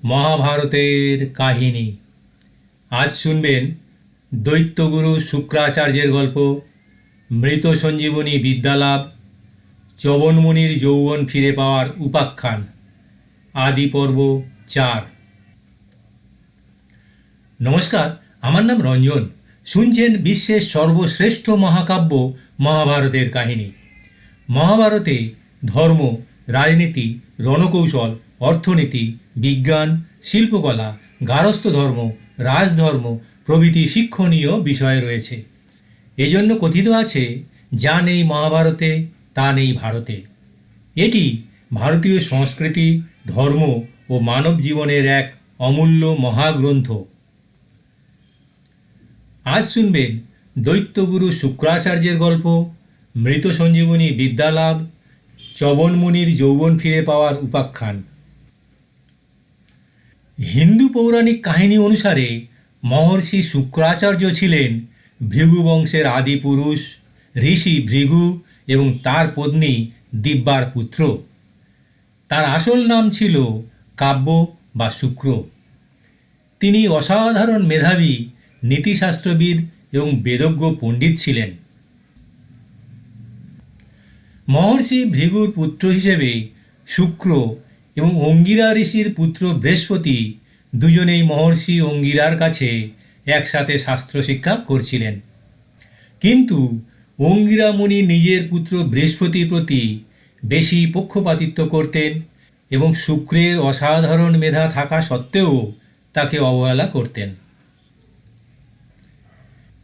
মহাভারতের কাহিনী। আজ শুনবেন দৈত্যগুরু শুক্রাচার্যের গল্প, মৃত সঞ্জীবনী বিদ্যালাভ, চবনমুনির যৌবন ফিরে পাওয়ার উপাখ্যান। আদি পর্ব 4। নমস্কার, আমার নাম রঞ্জন। শুনছেন বিশ্বের সর্বশ্রেষ্ঠ মহাকাব্য মহাভারতের কাহিনী। মহাভারতে ধর্ম, রাজনীতি, রণকৌশল, অর্থনীতি, বিজ্ঞান, শিল্পকলা, গার্হস্থ্য ধর্ম, রাজধর্ম প্রভৃতি শিক্ষণীয় বিষয় রয়েছে। এজন্য কথিত আছে, যা নেই মহাভারতে তা নেই ভারতে। এটি ভারতীয় সংস্কৃতি, ধর্ম ও মানব জীবনের এক অমূল্য মহাগ্রন্থ। আজ শুনবেন দৈত্যগুরু শুক্রাচার্যের গল্প, মৃত সঞ্জীবনী বিদ্যালাভ, চবনমুনির যৌবন ফিরে পাওয়ার উপাখ্যান। হিন্দু পৌরাণিক কাহিনী অনুসারে মহর্ষি শুক্রাচার্য ছিলেন ভৃগু বংশের আদি পুরুষ, ঋষি ভৃগু এবং তার পত্নী দিব্যার পুত্র। তার আসল নাম ছিল কাব্য বা শুক্র। তিনি অসাধারণ মেধাবী, নীতিশাস্ত্রবিদ এবং বেদজ্ঞ পণ্ডিত ছিলেন। মহর্ষি ভৃগুর পুত্র হিসেবে শুক্র এবং অঙ্গিরা ঋষির পুত্র বৃহস্পতি দুজনেই মহর্ষি অঙ্গিরার কাছে একসাথে শাস্ত্র শিক্ষা করছিলেন। কিন্তু অঙ্গিরা মুনি নিজের পুত্র বৃহস্পতির প্রতি বেশি পক্ষপাতিত্ব করতেন এবং শুক্রের অসাধারণ মেধা থাকা সত্ত্বেও তাকে অবহেলা করতেন।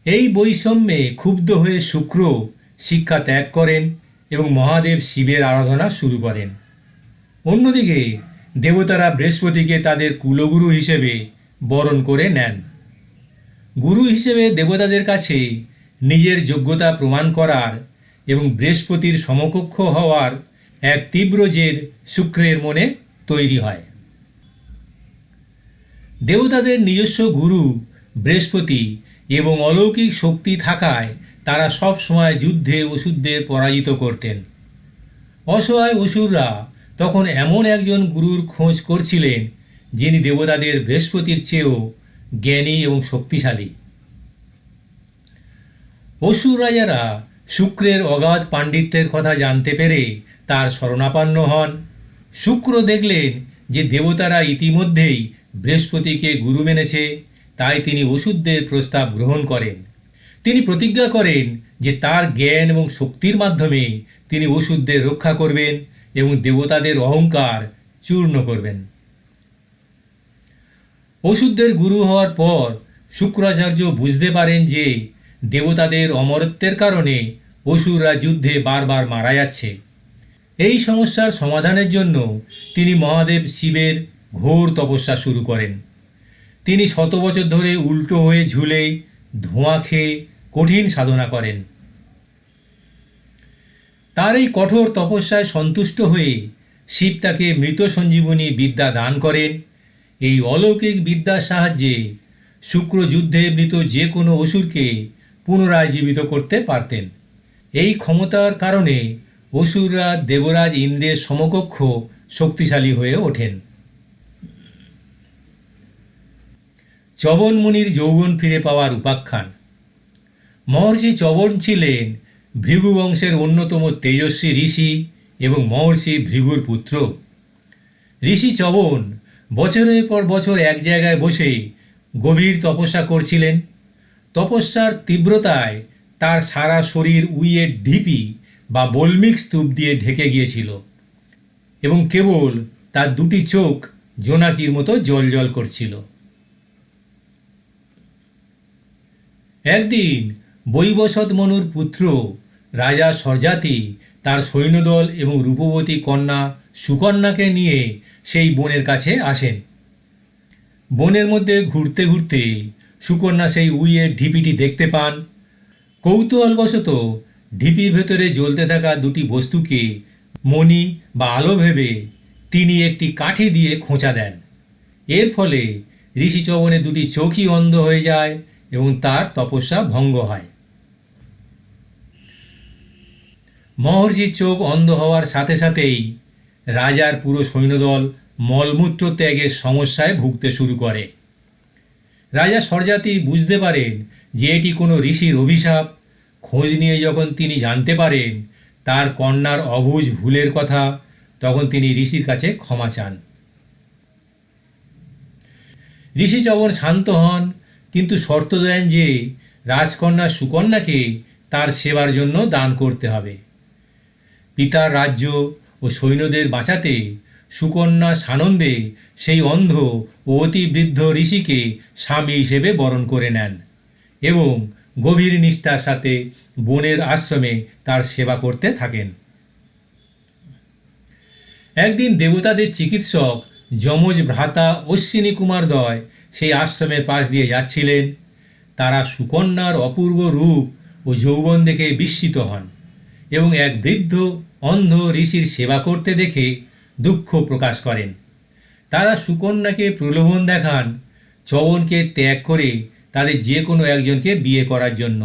এই বৈষম্যে ক্ষুব্ধ হয়ে শুক্র শিক্ষা ত্যাগ করেন এবং মহাদেব শিবের আরাধনা শুরু করেন। অন্যদিকে দেবতারা বৃহস্পতিকে তাদের কুলগুরু হিসেবে বরণ করে নেন। গুরু হিসেবে দেবতাদের কাছে নিজের যোগ্যতা প্রমাণ করার এবং বৃহস্পতির সমকক্ষ হওয়ার এক তীব্র জেদ শুক্রের মনে তৈরি হয়। দেবতাদের নিজস্ব গুরু বৃহস্পতি এবং অলৌকিক শক্তি থাকায় তারা সব সময় যুদ্ধে অসুরদের পরাজিত করতেন। অসহায় অসুররা তখন এমন একজন গুরুর খোঁজ করছিলেন যিনি দেবতাদের বৃহস্পতির চেয়েও জ্ঞানী এবং শক্তিশালী। অসুর রাজারা শুক্রের অগাধ পাণ্ডিত্যের কথা জানতে পেরে তার শরণাপন্ন হন। শুক্র দেখলেন যে দেবতারা ইতিমধ্যেই বৃহস্পতিকে গুরু মেনেছে, তাই তিনি অসুরদের প্রস্তাব গ্রহণ করেন। তিনি প্রতিজ্ঞা করেন যে তার জ্ঞান এবং শক্তির মাধ্যমে তিনি অসুরদের রক্ষা করবেন এবং দেবতাদের অহংকার চূর্ণ করবেন। অসুরদের গুরু হওয়ার পর শুক্রাচার্য বুঝতে পারেন যে দেবতাদের অমরত্বের কারণে অসুররা যুদ্ধে বারবার মারা যাচ্ছে। এই সমস্যার সমাধানের জন্য তিনি মহাদেব শিবের ঘোর তপস্যা শুরু করেন। তিনি শত বছর ধরে উল্টো হয়ে ঝুলে ধোঁয়া খেয়ে কঠিন সাধনা করেন। তার এই কঠোর তপস্যায় সন্তুষ্ট হয়ে শিব তাকে মৃত সঞ্জীবনী বিদ্যা দান করেন। এই অলৌকিক বিদ্যার সাহায্যে শুক্র যুদ্ধে মৃত যে কোনো অসুরকে পুনরায় জীবিত করতে পারতেন। এই ক্ষমতার কারণে অসুররা দেবরাজ ইন্দ্রের সমকক্ষ শক্তিশালী হয়ে ওঠেন। চবনমুনির যৌবন ফিরে পাওয়ার উপাখ্যান। মহর্ষি চবন ছিলেন ভৃগু বংশের অন্যতম তেজস্বী ঋষি এবং মহর্ষি ভৃগুর পুত্র। ঋষি চবন বছরের পর বছর এক জায়গায় বসে গভীর তপস্যা করছিলেন। তপস্যার তীব্রতায় তার সারা শরীর উইয়ের ঢিপি বা বল্মিক স্তূপ দিয়ে ঢেকে গিয়েছিল এবং কেবল তার দুটি চোখ জোনাকির মতো জ্বলজ্বল করছিল। একদিন বৈবসৎ মনুর পুত্র রাজা সরজাতি তার সৈন্যদল এবং রূপবতী কন্যা সুকন্যাকে নিয়ে সেই বনের কাছে আসেন। বনের মধ্যে ঘুরতে ঘুরতে সুকন্যা সেই উইয়ের ঢিপিটি দেখতে পান। কৌতূহলবশত ঢিপির ভেতরে জ্বলতে থাকা দুটি বস্তুকে মণি বা আলো ভেবে তিনি একটি কাঠি দিয়ে খোঁচা দেন। এর ফলে ঋষি চবনের দুটি চোখই অন্ধ হয়ে যায় এবং তার তপস্যা ভঙ্গ হয়। মহর্ষির চোখ অন্ধ হওয়ার সাথে সাথেই রাজার পুরো সৈন্যদল মলমূত্র ত্যাগের সমস্যায় ভুগতে শুরু করে। রাজা স্বর্জাতি বুঝতে পারেন যে এটি কোনো ঋষির অভিশাপ। খোঁজ নিয়ে যখন তিনি জানতে পারেন তার কন্যার অবুঝ ভুলের কথা, তখন তিনি ঋষির কাছে ক্ষমা চান। ঋষি চ্যবন শান্ত হন, কিন্তু শর্ত দেন যে রাজকন্যা সুকন্যাকে তার সেবার জন্য দান করতে হবে। পিতার রাজ্য ও সৈন্যদের বাঁচাতে সুকন্যা সানন্দে সেই অন্ধ ও অতি বৃদ্ধ ঋষিকে স্বামী হিসেবে বরণ করে নেন এবং গভীর নিষ্ঠার সাথে বনের আশ্রমে তার সেবা করতে থাকেন। একদিন দেবতাদের চিকিৎসক যমজ ভ্রাতা অশ্বিনী কুমারদ্বয় সেই আশ্রমের পাশ দিয়ে যাচ্ছিলেন। তারা সুকন্যার অপূর্ব রূপ ও যৌবন দেখে বিস্মিত হন এবং এক বৃদ্ধ অন্ধ ঋষির সেবা করতে দেখে দুঃখ প্রকাশ করেন। তারা সুকন্যাকে প্রলোভন দেখান চ্যবনকে ত্যাগ করে তাদের যে কোনো একজনকে বিয়ে করার জন্য।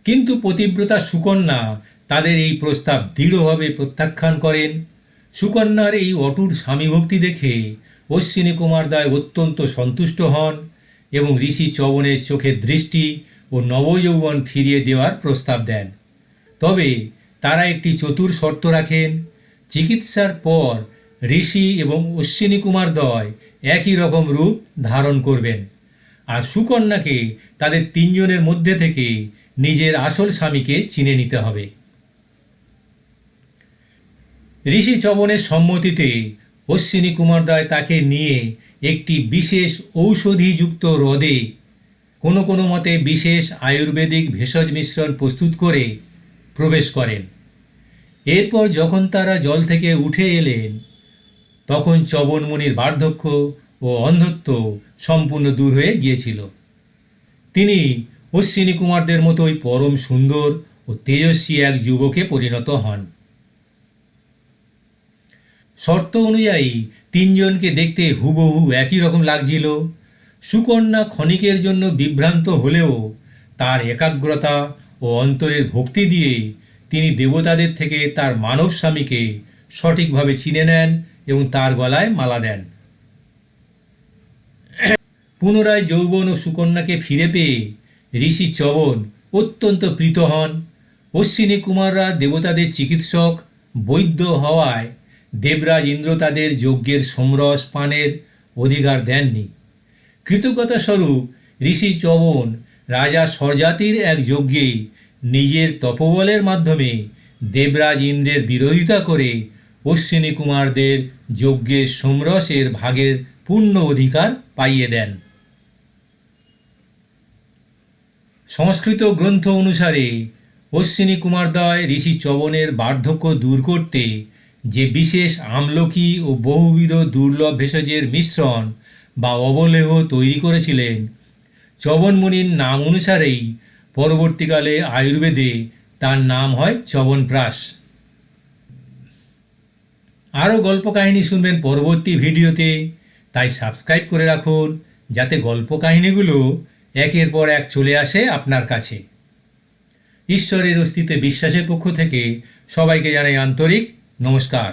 কিন্তু পতিব্রতা সুকন্যা তাদের এই প্রস্তাব দৃঢ়ভাবে প্রত্যাখ্যান করেন। সুকন্যার এই অটুট স্বামীভক্তি দেখে অশ্বিনী কুমারদ্বয় অত্যন্ত সন্তুষ্ট হন এবং ঋষি চ্যবনের চোখের দৃষ্টি ও নবযৌবন ফিরিয়ে দেওয়ার প্রস্তাব দেন। তবে তারা একটি চতুর শর্ত রাখেন। চিকিৎসার পর ঋষি এবং অশ্বিনী কুমারদ্বয় একই রকম রূপ ধারণ করবেন, আর সুকন্যাকে তাদের তিনজনের মধ্যে থেকে নিজের আসল স্বামীকে চিনে নিতে হবে। ঋষি চ্যবনের সম্মতিতে অশ্বিনী কুমারদ্বয় তাকে নিয়ে একটি বিশেষ ঔষধিযুক্ত হ্রদে কোনো কোনো মতে বিশেষ আয়ুর্বেদিক ভেষজ মিশ্রণ প্রস্তুত করে প্রবেশ করেন। এরপর যখন তারা জল থেকে উঠে এলেন, তখন চ্যবন মুনির বার্ধক্য ও অন্ধত্ব সম্পূর্ণ দূর হয়ে গিয়েছিল। তিনি অশ্বিনী কুমারদের মতোই পরম সুন্দর ও তেজস্বী এক যুবকে পরিণত হন। শর্ত অনুযায়ী তিনজনকে দেখতে হুবহু একই রকম লাগছিল। সুকন্যা ক্ষণিকের জন্য বিভ্রান্ত হলেও তার একাগ্রতা ও অন্তরের ভক্তি দিয়ে তিনি দেবতাদের থেকে তার মানব স্বামীকে সঠিকভাবে চিনে নেন এবং তার গলায় মালা দেন। পুনরায় যৌবন ও সুকন্যাকে ফিরে পেয়ে ঋষি চ্যবন অত্যন্ত প্রীত হন। অশ্বিনী কুমাররা দেবতাদের চিকিৎসক বৈদ্য হওয়ায় দেবরাজ ইন্দ্র তাদের যজ্ঞের সোমরস পানের অধিকার দেননি। কৃতজ্ঞতা স্বরূপ ঋষি চ্যবন রাজা স্বর্জাতির এক যজ্ঞে নিজের তপবলের মাধ্যমে দেবরাজ ইন্দ্রের বিরোধিতা করে অশ্বিনী কুমারদের যজ্ঞের সোমরসের ভাগের পূর্ণ অধিকার পাইয়ে দেন। সংস্কৃত গ্রন্থ অনুসারে অশ্বিনী কুমারদ্বয় ঋষি চ্যবনের বার্ধক্য দূর করতে যে বিশেষ আমলকি ও বহুবিধ দুর্লভ ভেষজের মিশ্রণ বা অবলেহ তৈরি করেছিলেন, চ্যবন মুনির নাম অনুসারেই পরবর্তীকালে আয়ুর্বেদে তার নাম হয় চ্যবনপ্রাশ। আরও গল্প কাহিনী শুনবেন পরবর্তী ভিডিওতে, তাই সাবস্ক্রাইব করে রাখুন যাতে গল্প কাহিনীগুলো একের পর এক চলে আসে আপনার কাছে। ঈশ্বরের অস্তিত্বে বিশ্বাসের পক্ষ থেকে সবাইকে জানাই আন্তরিক নমস্কার।